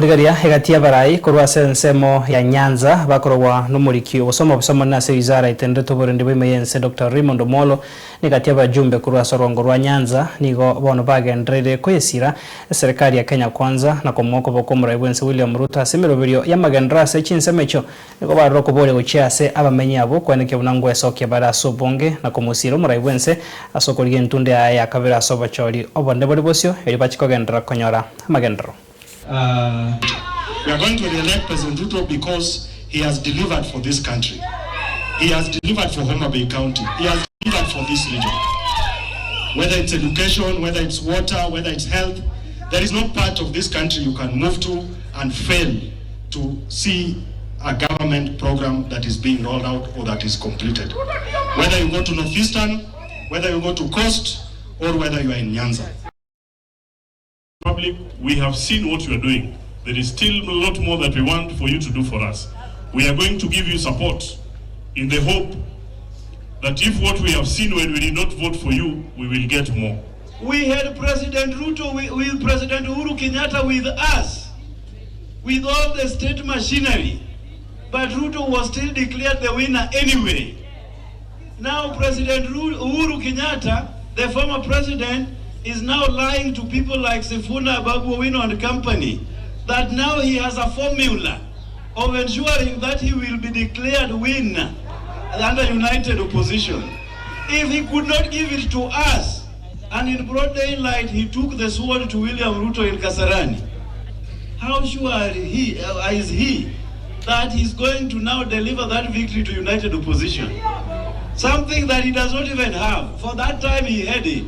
Rigaria Egati abarai kurwa sensemo ya Nyanza bakorwa n'umuriki obusoma busoma nase wizara itendete burindi bw'imeyense Dr. Raymond Omolo nigati abajumbe kurwa sorongo rwa Nyanza nigo bono bagenderere kwesira serikali ya Kenya kwanza na komoko bokomura ibwense William Ruto asemeroberio y'amagenderase chinsemecho nigo baroko bole guchiase abamenyi abo kwaneke bunangwe soke baraso bonge na Komosiira umuraibwense asokoliye ntunde ya kabira sobachori obonde bole bosyo eri bachikogendera konyora amagendero. We are going to re-elect President Ruto because he has delivered for this country. He has delivered for Homa Bay County. He has delivered for this region. Whether it's education, whether it's water, whether it's health, there is no part of this country you can move to and fail to see a government program that is being rolled out or that is completed. Whether you go to Northeastern, whether you go to Coast, or whether you are in Nyanza. Public, we have seen what you are doing. There is still a lot more that we want for you to do for us. We are going to give you support in the hope that if what we have seen when we did not vote for you, we will get more. We had President Ruto with President Uhuru Kenyatta with us, with all the state machinery, but Ruto was still declared the winner anyway. Now President Uhuru Kenyatta, the former president, is now lying to people like Sifuna Babu Owino and company that now he has a formula of ensuring that he will be declared winner under united opposition. If he could not give it to us, and in broad daylight he took the sword to William Ruto in Kasarani, how sure is he that he's going to now deliver that victory to united opposition? Something that he does not even have. For that time he had it.